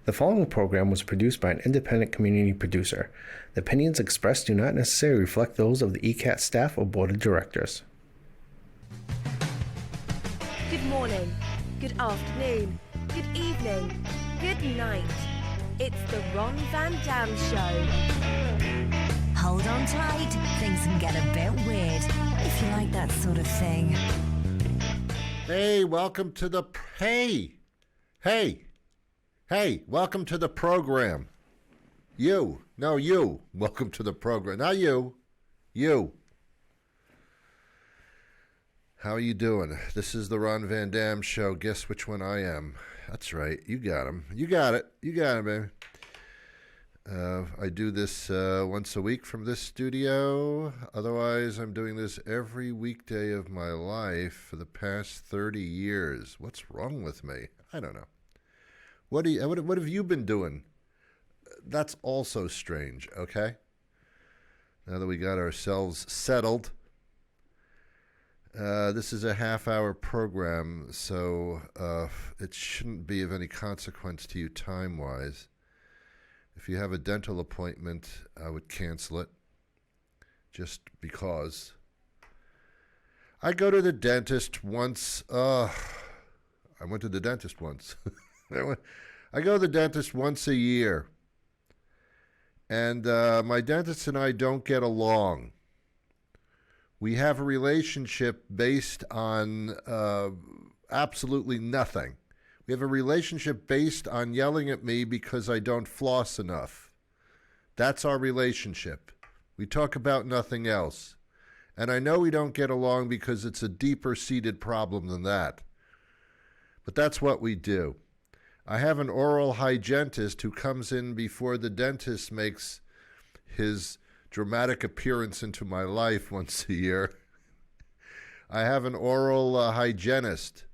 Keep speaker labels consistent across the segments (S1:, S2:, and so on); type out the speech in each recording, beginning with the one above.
S1: The following program was produced by an independent community producer. The opinions expressed do not necessarily reflect those of the ECAT staff or board of directors.
S2: Good morning, good afternoon, good evening, good night. It's the Ron Van Dam Show.
S3: Hold on tight, things can get a bit weird, if you like that sort of thing.
S4: Hey, welcome to the... Hey, welcome to the program. You. Welcome to the program. Not you. You. How are you doing? This is the Ron Van Dam Show. Guess which one I am. That's right. You got him. You got it, baby. I do this once a week from this studio. Otherwise, I'm doing this every weekday of my life for the past 30 years. What's wrong with me? I don't know. What have you been doing? That's also strange, okay? Now that we got ourselves settled, this is a half-hour program, so it shouldn't be of any consequence to you time-wise. If you have a dental appointment, I would cancel it, just because. I go to the dentist once. I went to the dentist once. I go to the dentist once a year, and my dentist and I don't get along. We have a relationship based on absolutely nothing. We have a relationship based on yelling at me because I don't floss enough. That's our relationship. We talk about nothing else. And I know we don't get along because it's a deeper-seated problem than that. But that's what we do. I have an oral hygienist who comes in before the dentist makes his dramatic appearance into my life once a year. I have an oral hygienist.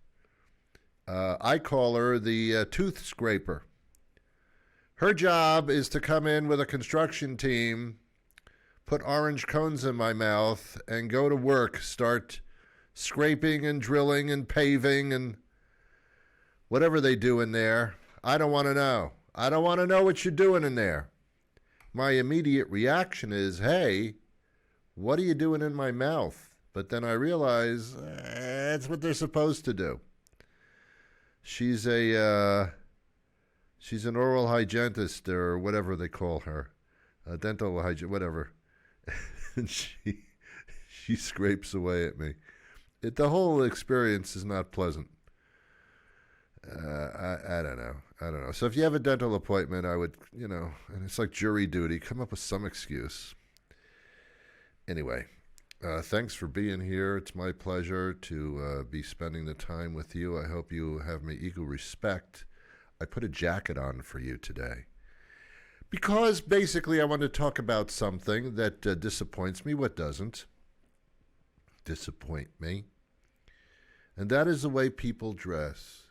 S4: I call her the tooth scraper. Her job is to come in with a construction team, put orange cones in my mouth, and go to work, start scraping and drilling and paving and whatever they do in there. I don't want to know. I don't want to know what you're doing in there. My immediate reaction is, hey, what are you doing in my mouth? But then I realize that's what they're supposed to do. She's an oral hygienist or whatever they call her, a dental hygienist, whatever. And she scrapes away at me. The whole experience is not pleasant. I don't know. So if you have a dental appointment, I would, and it's like jury duty, come up with some excuse. Anyway, thanks for being here. It's my pleasure to be spending the time with you. I hope you have my equal respect. I put a jacket on for you today because basically I want to talk about something that disappoints me. What doesn't disappoint me? And that is the way people dress.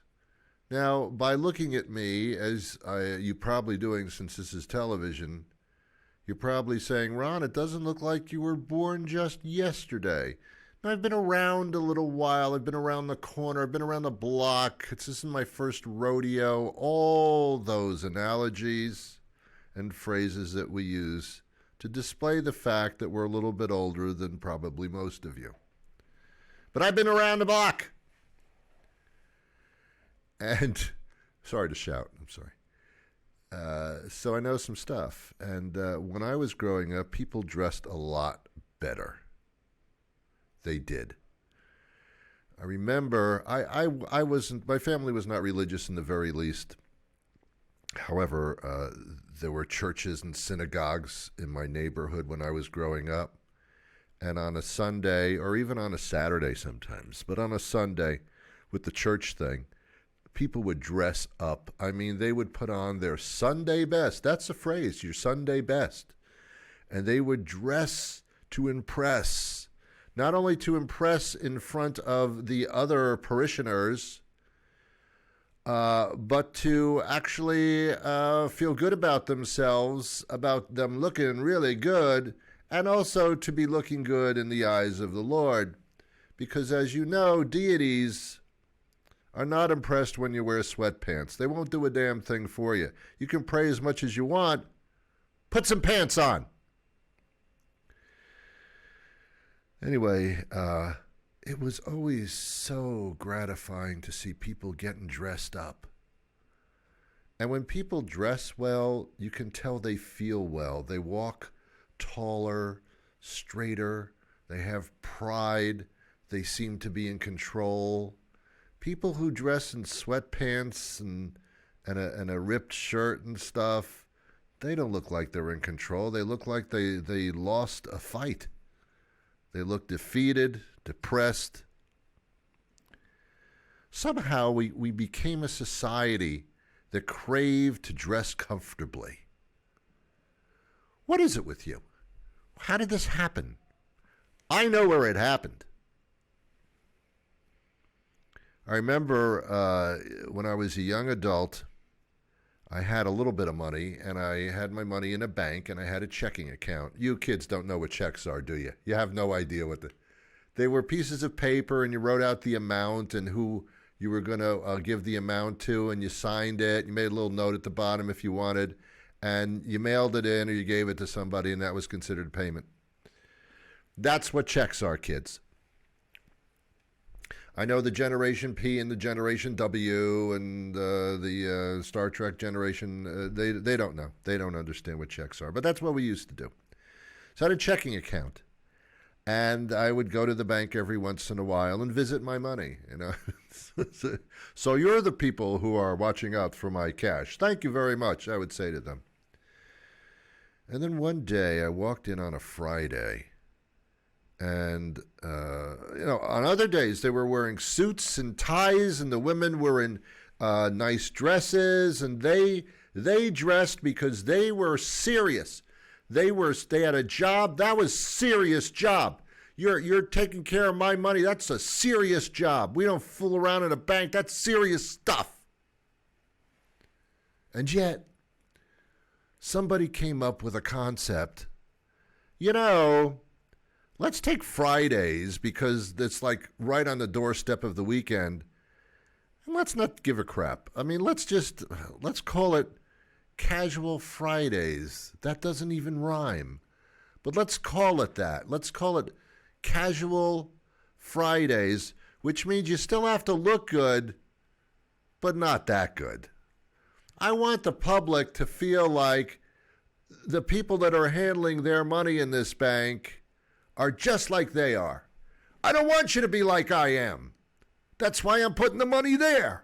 S4: Now, by looking at me, as you're probably doing since this is television, you're probably saying, Ron, it doesn't look like you were born just yesterday. Now, I've been around a little while. I've been around the corner. I've been around the block. This is my first rodeo. All those analogies and phrases that we use to display the fact that we're a little bit older than probably most of you. But I've been around the block. And, sorry to shout, I'm sorry. So I know some stuff. And when I was growing up, people dressed a lot better. They did. I remember, I wasn't, my family was not religious in the very least. However, there were churches and synagogues in my neighborhood when I was growing up. And on a Sunday, or even on a Saturday sometimes, but on a Sunday with the church thing, people would dress up. I mean, they would put on their Sunday best. That's the phrase, your Sunday best. And they would dress to impress. Not only to impress in front of the other parishioners, but to actually feel good about themselves, about them looking really good, and also to be looking good in the eyes of the Lord. Because as you know, deities are not impressed when you wear sweatpants. They won't do a damn thing for you. You can pray as much as you want. Put some pants on. Anyway, it was always so gratifying to see people getting dressed up. And when people dress well, you can tell they feel well. They walk taller, straighter. They have pride. They seem to be in control. People who dress in sweatpants and a ripped shirt and stuff, they don't look like they're in control. They look like they lost a fight. They look defeated, depressed. Somehow we became a society that craved to dress comfortably. What is it with you? How did this happen? I know where it happened. I remember when I was a young adult, I had a little bit of money, and I had my money in a bank, and I had a checking account. You kids don't know what checks are, do you? You have no idea what they were pieces of paper, and you wrote out the amount and who you were going to give the amount to, and you signed it. You made a little note at the bottom if you wanted, and you mailed it in or you gave it to somebody, and that was considered payment. That's what checks are, kids. I know the Generation P and the Generation W and the Star Trek generation, they don't know. They don't understand what checks are. But that's what we used to do. So I had a checking account. And I would go to the bank every once in a while and visit my money. You know, so you're the people who are watching out for my cash. Thank you very much, I would say to them. And then one day I walked in on a Friday. And, on other days, they were wearing suits and ties, and the women were in nice dresses, and they dressed because they were serious. They had a job. That was serious job. You're taking care of my money. That's a serious job. We don't fool around in a bank. That's serious stuff. And yet, somebody came up with a concept. Let's take Fridays because it's like right on the doorstep of the weekend. And let's not give a crap. I mean, let's call it Casual Fridays. That doesn't even rhyme. But let's call it that. Let's call it Casual Fridays, which means you still have to look good, but not that good. I want the public to feel like the people that are handling their money in this bank are just like they are. I don't want you to be like I am. That's why I'm putting the money there.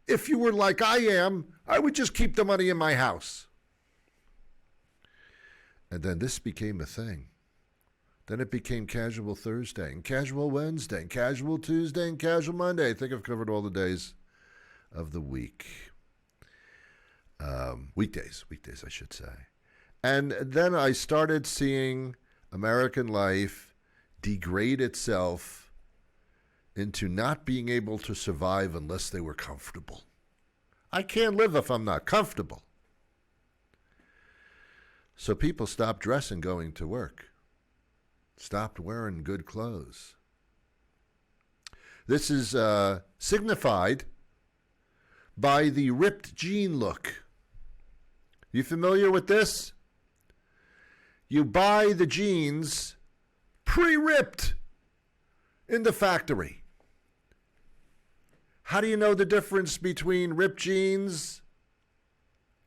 S4: If you were like I am, I would just keep the money in my house. And then this became a thing. Then it became Casual Thursday, and Casual Wednesday, and Casual Tuesday, and Casual Monday. I think I've covered all the days of the week. Weekdays, I should say. And then I started seeing American life degrade itself into not being able to survive unless they were comfortable. I can't live if I'm not comfortable. So people stopped dressing going to work, stopped wearing good clothes. This is signified by the ripped jean look. You familiar with this? You buy the jeans pre-ripped in the factory. How do you know the difference between ripped jeans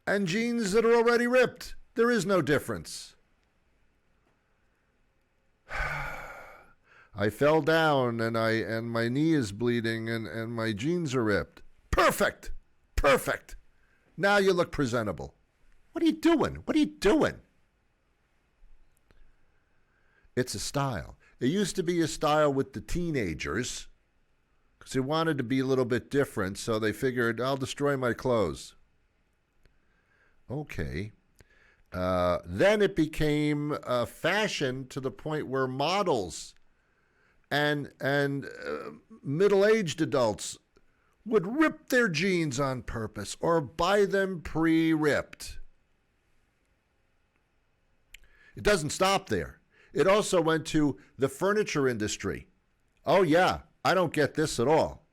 S4: and jeans that are already ripped? There is no difference. I fell down and my knee is bleeding and my jeans are ripped. Perfect. Now you look presentable. What are you doing? It's a style. It used to be a style with the teenagers because they wanted to be a little bit different, so they figured, I'll destroy my clothes. Okay. Then it became a fashion to the point where models and middle-aged adults would rip their jeans on purpose or buy them pre-ripped. It doesn't stop there. It also went to the furniture industry. Oh, yeah, I don't get this at all.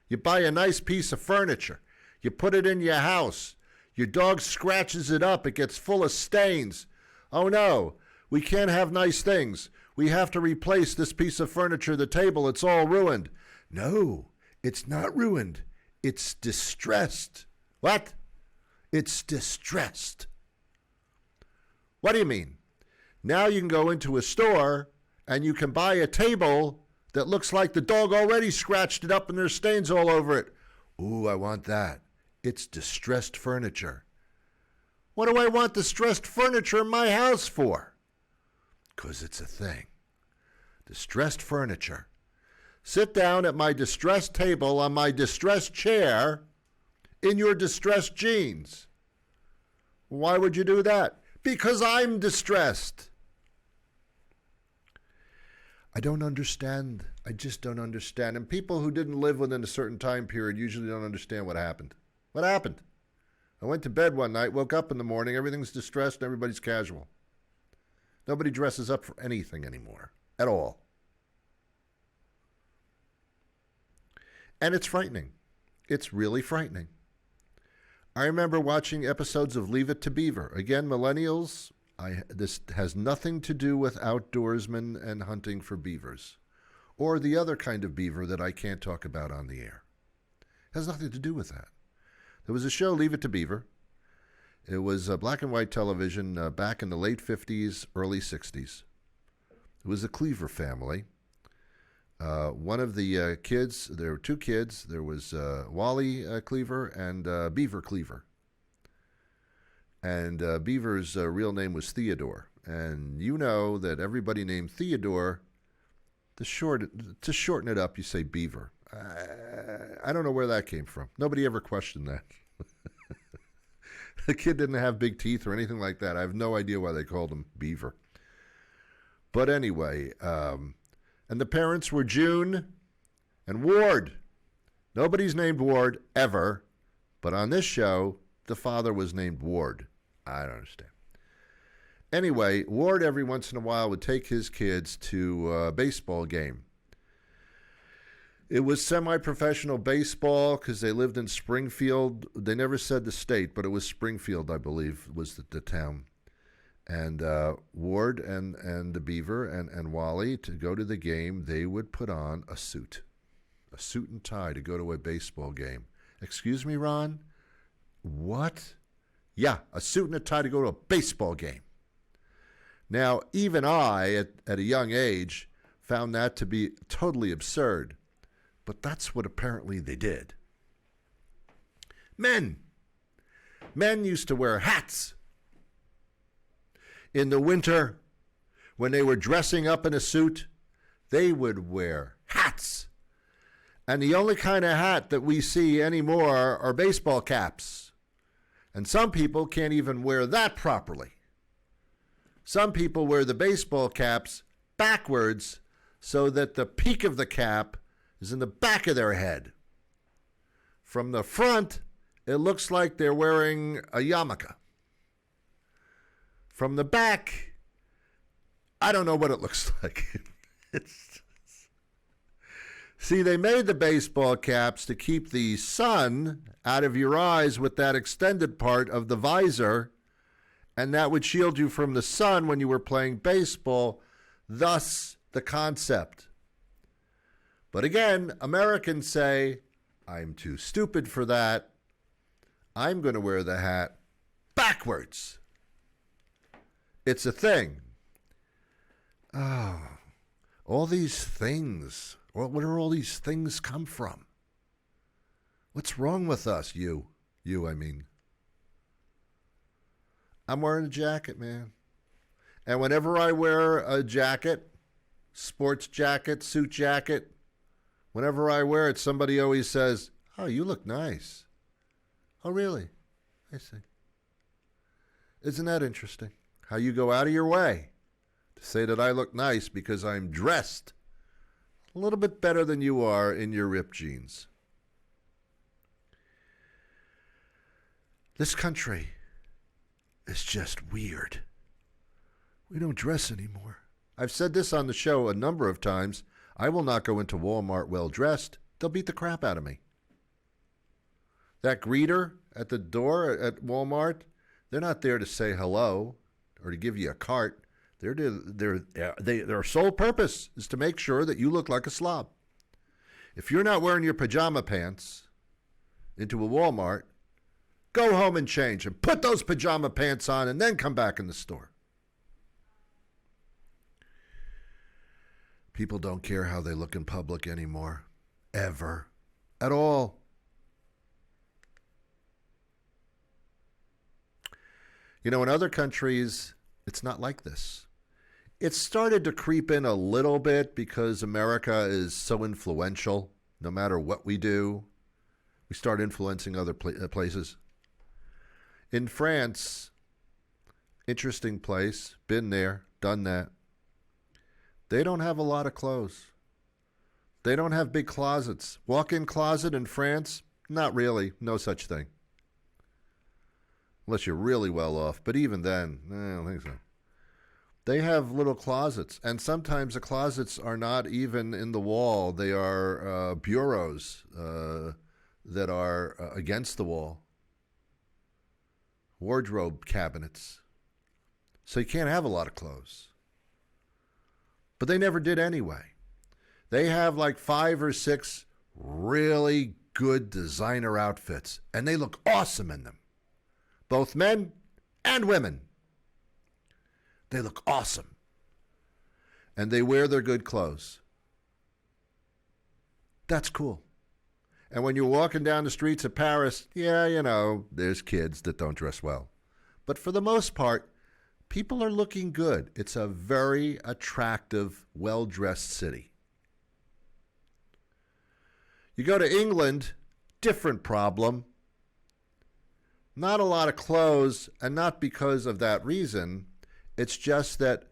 S4: You buy a nice piece of furniture. You put it in your house. Your dog scratches it up. It gets full of stains. Oh, no, we can't have nice things. We have to replace this piece of furniture, the table. It's all ruined. No, it's not ruined. It's distressed. What? It's distressed. What do you mean? Now you can go into a store and you can buy a table that looks like the dog already scratched it up and there's stains all over it. Ooh, I want that. It's distressed furniture. What do I want distressed furniture in my house for? 'Cause it's a thing. Distressed furniture. Sit down at my distressed table on my distressed chair in your distressed jeans. Why would you do that? Because I'm distressed. I don't understand. I just don't understand. And people who didn't live within a certain time period usually don't understand what happened. What happened? I went to bed one night, woke up in the morning, everything's distressed, and everybody's casual. Nobody dresses up for anything anymore, at all. And it's frightening. It's really frightening. I remember watching episodes of Leave It to Beaver. Again, millennials, this has nothing to do with outdoorsmen and hunting for beavers, or the other kind of beaver that I can't talk about on the air. It has nothing to do with that. There was a show, Leave It to Beaver. It was black and white television back in the late 50s, early 60s. It was the Cleaver family. One of the kids, there were two kids. There was Wally Cleaver and Beaver Cleaver. And Beaver's real name was Theodore. And you know that everybody named Theodore, to shorten it up, you say Beaver. I don't know where that came from. Nobody ever questioned that. The kid didn't have big teeth or anything like that. I have no idea why they called him Beaver. But anyway, and the parents were June and Ward. Nobody's named Ward ever, but on this show, the father was named Ward. I don't understand. Anyway, Ward every once in a while would take his kids to a baseball game. It was semi-professional baseball because they lived in Springfield. They never said the state, but it was Springfield, I believe, was the town. And Ward and the Beaver and Wally, to go to the game, they would put on a suit and tie to go to a baseball game. Excuse me, Ron? What? Yeah, a suit and a tie to go to a baseball game. Now, even I, at a young age, found that to be totally absurd. But that's what apparently they did. Men used to wear hats. In the winter, when they were dressing up in a suit, they would wear hats. And the only kind of hat that we see anymore are baseball caps. And some people can't even wear that properly. Some people wear the baseball caps backwards so that the peak of the cap is in the back of their head. From the front, it looks like they're wearing a yarmulke. From the back, I don't know what it looks like. See, they made the baseball caps to keep the sun out of your eyes with that extended part of the visor, and that would shield you from the sun when you were playing baseball, thus the concept. But again, Americans say, I'm too stupid for that. I'm going to wear the hat backwards. It's a thing. Oh, all these things. Where do all these things come from? What's wrong with us, you, I mean. I'm wearing a jacket, man. And whenever I wear a jacket, sports jacket, suit jacket, whenever I wear it, somebody always says, oh, you look nice. Oh, really? I see. Isn't that interesting? How you go out of your way to say that I look nice because I'm dressed a little bit better than you are in your ripped jeans. This country is just weird. We don't dress anymore. I've said this on the show a number of times. I will not go into Walmart well-dressed. They'll beat the crap out of me. That greeter at the door at Walmart, they're not there to say hello or to give you a cart. Their sole purpose is to make sure that you look like a slob. If you're not wearing your pajama pants into a Walmart, go home and change and put those pajama pants on and then come back in the store. People don't care how they look in public anymore. Ever. At all. You know, in other countries, it's not like this. It's started to creep in a little bit because America is so influential. No matter what we do, we start influencing other places. In France, interesting place, been there, done that. They don't have a lot of clothes. They don't have big closets. Walk-in closet in France? Not really. No such thing. Unless you're really well off. But even then, I don't think so. They have little closets. And sometimes the closets are not even in the wall. They are bureaus that are against the wall. Wardrobe cabinets. So you can't have a lot of clothes. But they never did anyway. They have like 5 or 6 really good designer outfits, and they look awesome in them. Both men and women. They look awesome. And they wear their good clothes. That's cool. And when you're walking down the streets of Paris, yeah, you know, there's kids that don't dress well. But for the most part, people are looking good. It's a very attractive, well-dressed city. You go to England, different problem. Not a lot of clothes, and not because of that reason. It's just that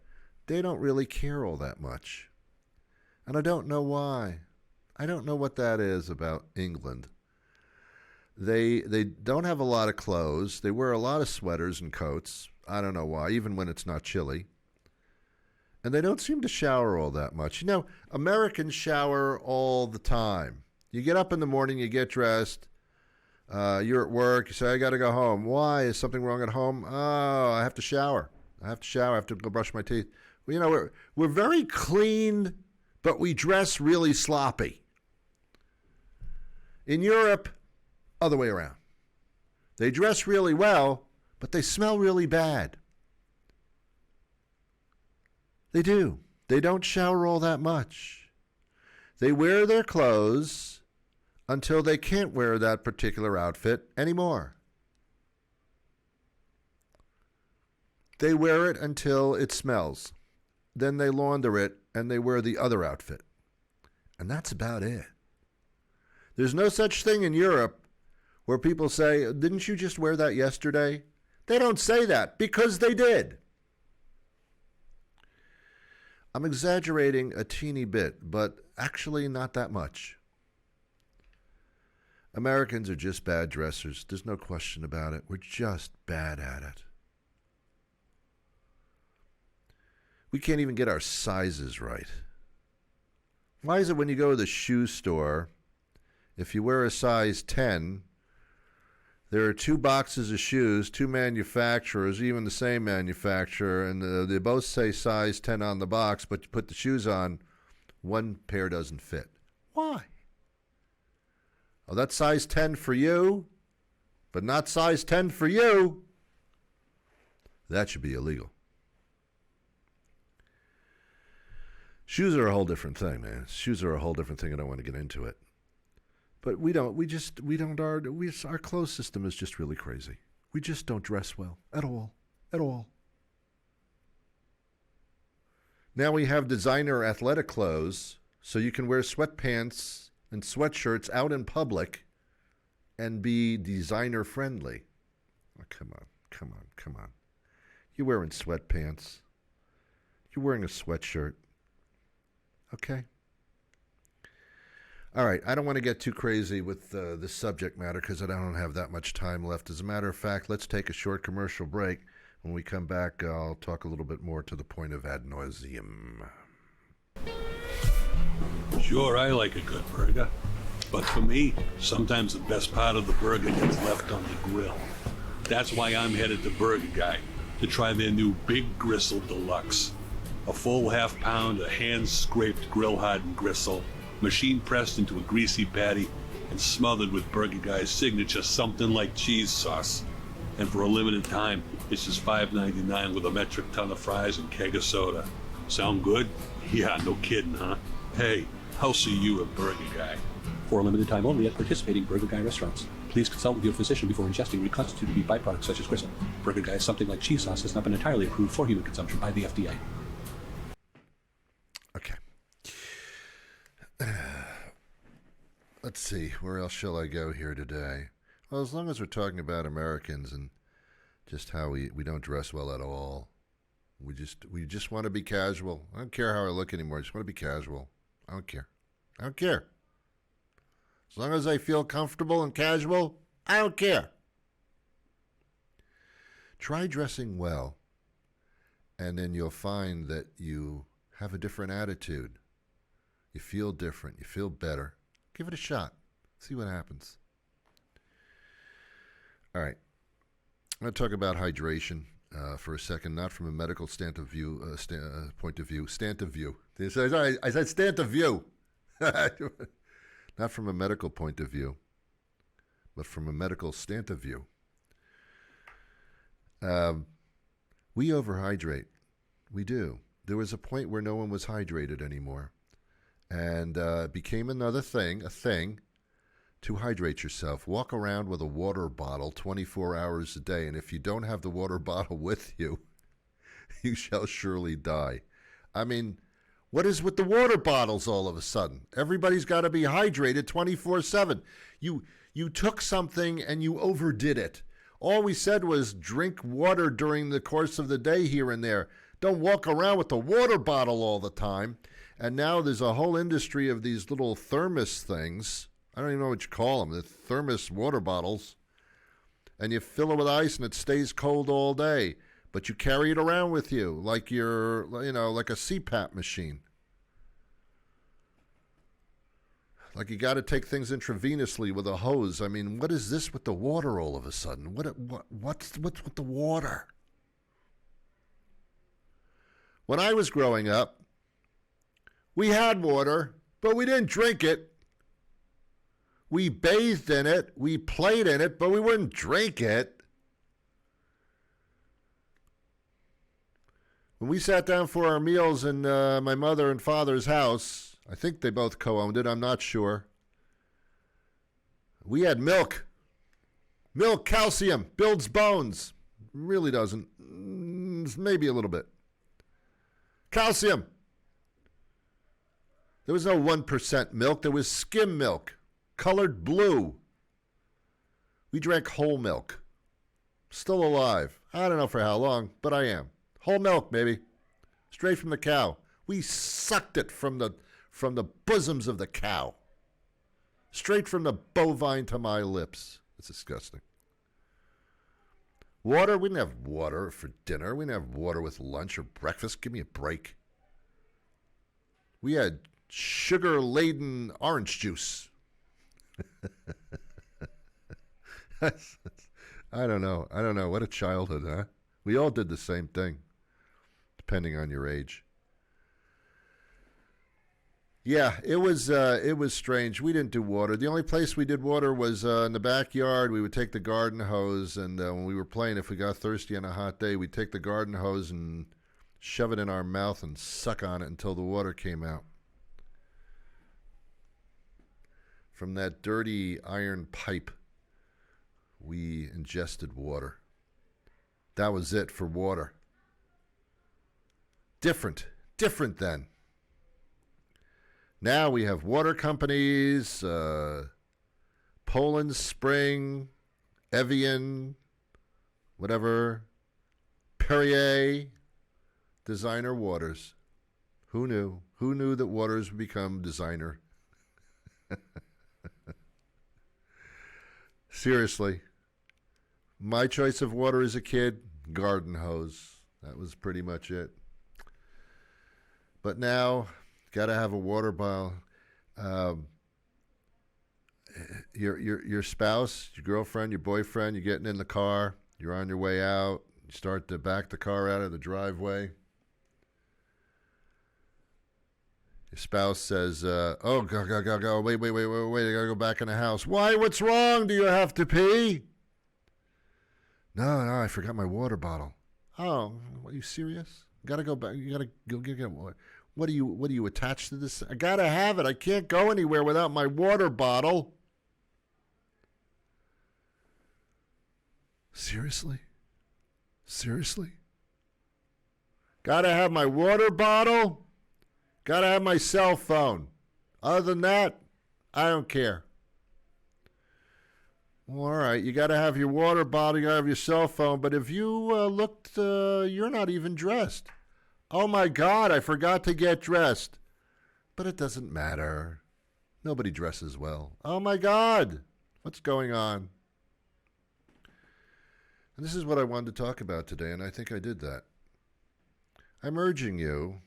S4: they don't really care all that much. And I don't know why. I don't know what that is about England. They don't have a lot of clothes. They wear a lot of sweaters and coats. I don't know why, even when it's not chilly. And they don't seem to shower all that much. You know, Americans shower all the time. You get up in the morning, you get dressed, you're at work, you say, I got to go home. Why? Is something wrong at home? Oh, I have to shower. I have to go brush my teeth. Well, you know, we're very clean, but we dress really sloppy. In Europe, other way around. They dress really well, but they smell really bad. They do. They don't shower all that much. They wear their clothes until they can't wear that particular outfit anymore. They wear it until it smells. Then they launder it and they wear the other outfit. And that's about it. There's no such thing in Europe where people say, didn't you just wear that yesterday? They don't say that because they did. I'm exaggerating a teeny bit, but actually not that much. Americans are just bad dressers. There's no question about it. We're just bad at it. We can't even get our sizes right. Why is it when you go to the shoe store, if you wear a size 10, there are 2 boxes of shoes, 2 manufacturers, even the same manufacturer, and they both say size 10 on the box, but you put the shoes on, one pair doesn't fit. Why? Oh, that's size 10 for you, but not size 10 for you. That should be illegal. Shoes are a whole different thing, man. Shoes are a whole different thing. I don't want to get into it. But our clothes system is just really crazy. We just don't dress well at all. At all. Now we have designer athletic clothes, so you can wear sweatpants and sweatshirts out in public and be designer friendly. Oh, come on. You're wearing sweatpants. You're wearing a sweatshirt. Okay. All right, I don't want to get too crazy with this subject matter because I don't have that much time left. As a matter of fact, let's take a short commercial break. When we come back, I'll talk a little bit more to the point of ad nauseum.
S5: Sure, I like a good burger. But for me, sometimes the best part of the burger gets left on the grill. That's why I'm headed to Burger Guy to try their new Big Gristle Deluxe. A full half pound of hand-scraped grill-hardened gristle, machine pressed into a greasy patty, and smothered with Burger Guy's signature something like cheese sauce. And for a limited time, it's just $5.99 with a metric ton of fries and keg of soda. Sound good? Yeah, no kidding, huh? Hey, I'll see you at Burger Guy.
S6: For a limited time only at participating Burger Guy restaurants. Please consult with your physician before ingesting reconstituted beef byproducts such as gristle. Burger Guy something like cheese sauce has not been entirely approved for human consumption by the FDA.
S4: Okay. Let's see, where else shall I go here today? Well, as long as we're talking about Americans and just how we don't dress well at all. We just want to be casual. I don't care how I look anymore. I just want to be casual. I don't care. I don't care. As long as I feel comfortable and casual, I don't care. Try dressing well, and then you'll find that you have a different attitude. You feel different. You feel better. Give it a shot. See what happens. All right. I'm going to talk about hydration for a second, not from a medical point of view. I said stand of view. Not from a medical point of view, but from a medical stand of view. We overhydrate. We do. There was a point where no one was hydrated anymore. And it became a thing to hydrate yourself. Walk around with a water bottle 24 hours a day, and if you don't have the water bottle with you, you shall surely die. I mean, what is with the water bottles all of a sudden? Everybody's got to be hydrated 24/7. You took something and you overdid it. All we said was drink water during the course of the day here and there. Don't walk around with the water bottle all the time. And now there's a whole industry of these little thermos things. I don't even know what you call them. The thermos water bottles. And you fill it with ice and it stays cold all day. But you carry it around with you like you're, like a CPAP machine. Like you got to take things intravenously with a hose. I mean, what is this with the water all of a sudden? What's with the water? When I was growing up, we had water, but we didn't drink it. We bathed in it, we played in it, but we wouldn't drink it. When we sat down for our meals in my mother and father's house, I think they both co-owned it, I'm not sure. We had milk. Milk, calcium, builds bones. Really doesn't. Maybe a little bit. Calcium. There was no 1% milk. There was skim milk, colored blue. We drank whole milk. Still alive. I don't know for how long, but I am. Whole milk, baby. Straight from the cow. We sucked it from the bosoms of the cow. Straight from the bovine to my lips. It's disgusting. Water? We didn't have water for dinner. We didn't have water with lunch or breakfast. Give me a break. We had sugar-laden orange juice. I don't know. What a childhood, huh? We all did the same thing, depending on your age. Yeah, it was strange. We didn't do water. The only place we did water was in the backyard. We would take the garden hose, and when we were playing, if we got thirsty on a hot day, we'd take the garden hose and shove it in our mouth and suck on it until the water came out. From that dirty iron pipe, we ingested water. That was it for water. Different then. Now we have water companies, Poland Spring, Evian, whatever, Perrier, designer waters. Who knew? Who knew that waters would become designer? Seriously. My choice of water as a kid, garden hose. That was pretty much it. But now, got to have a water bottle. your spouse, your girlfriend, your boyfriend, you're getting in the car, you're on your way out, you start to back the car out of the driveway. Your spouse says, oh, go, wait, I gotta go back in the house. Why, what's wrong? Do you have to pee? No, I forgot my water bottle. Oh, are you serious? Gotta go back, you gotta go get water. What are you attached to this? I gotta have it. I can't go anywhere without my water bottle. Seriously? Gotta have my water bottle? Gotta have my cell phone. Other than that, I don't care. Well, all right, you gotta have your water bottle, you gotta have your cell phone, but if you looked, you're not even dressed. Oh my God, I forgot to get dressed. But it doesn't matter. Nobody dresses well. Oh my God, what's going on? And this is what I wanted to talk about today, and I think I did that. I'm urging you,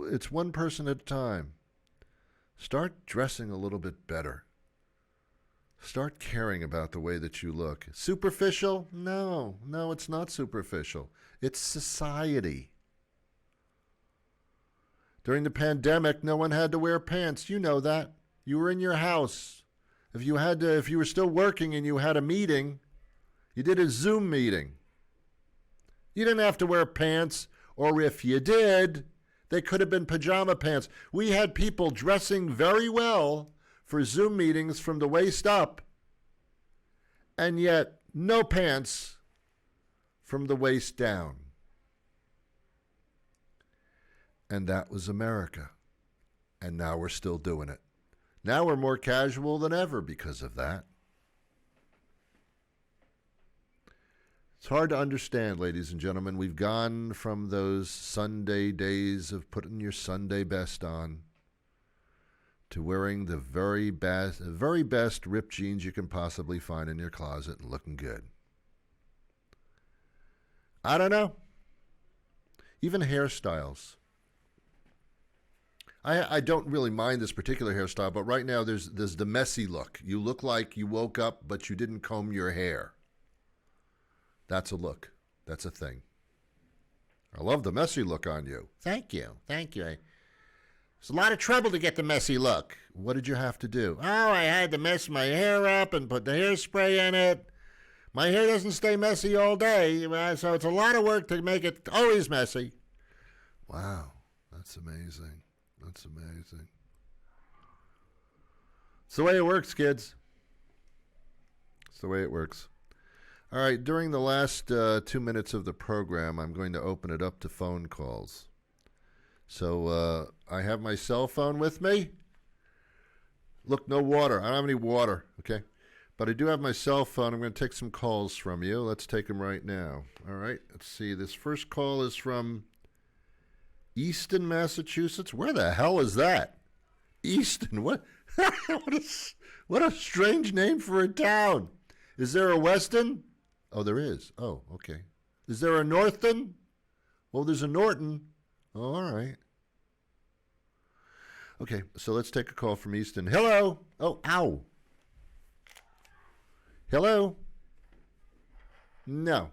S4: it's one person at a time. Start dressing a little bit better. Start caring about the way that you look. Superficial? No, it's not superficial. It's society. During the pandemic, no one had to wear pants. You know that. You were in your house. If you were still working and you had a meeting, you did a Zoom meeting. You didn't have to wear pants, or if you did, they could have been pajama pants. We had people dressing very well for Zoom meetings from the waist up, and yet no pants from the waist down. And that was America. And now we're still doing it. Now we're more casual than ever because of that. It's hard to understand, ladies and gentlemen. We've gone from those Sunday days of putting your Sunday best on to wearing the very best ripped jeans you can possibly find in your closet and looking good. I don't know. Even hairstyles. I don't really mind this particular hairstyle, but right now there's the messy look. You look like you woke up, but you didn't comb your hair. That's a look. That's a thing. I love the messy look on you. Thank you. It's a lot of trouble to get the messy look. What did you have to do? Oh, I had to mess my hair up and put the hairspray in it. My hair doesn't stay messy all day, so it's a lot of work to make it always messy. Wow, that's amazing. That's amazing. It's the way it works, kids. It's the way it works. All right, during the last 2 minutes of the program, I'm going to open it up to phone calls. So I have my cell phone with me. Look, no water. I don't have any water, okay? But I do have my cell phone. I'm going to take some calls from you. Let's take them right now. All right, let's see. This first call is from Easton, Massachusetts. Where the hell is that? Easton, what? What a strange name for a town. Is there a Weston? Oh, there is. Oh, okay. Is there a Northton? Well, there's a Norton. Oh, all right. Okay, so let's take a call from Easton. Hello. Oh, ow. Hello. No,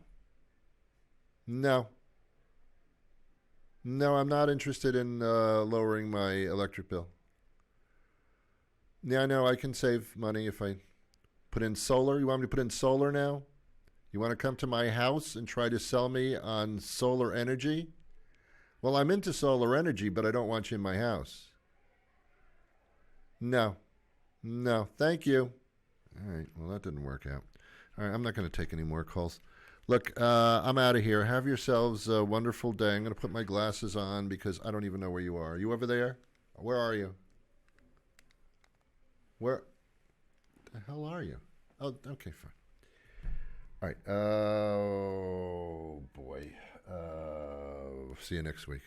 S4: I'm not interested in lowering my electric bill. Yeah, no, I can save money if I put in solar. You want me to put in solar now? You want to come to my house and try to sell me on solar energy? Well, I'm into solar energy, but I don't want you in my house. No, thank you. All right, well, that didn't work out. All right, I'm not going to take any more calls. Look, I'm out of here. Have yourselves a wonderful day. I'm going to put my glasses on because I don't even know where you are. Are you over there? Where are you? Where the hell are you? Oh, okay, fine. All right. Oh, boy. See you next week.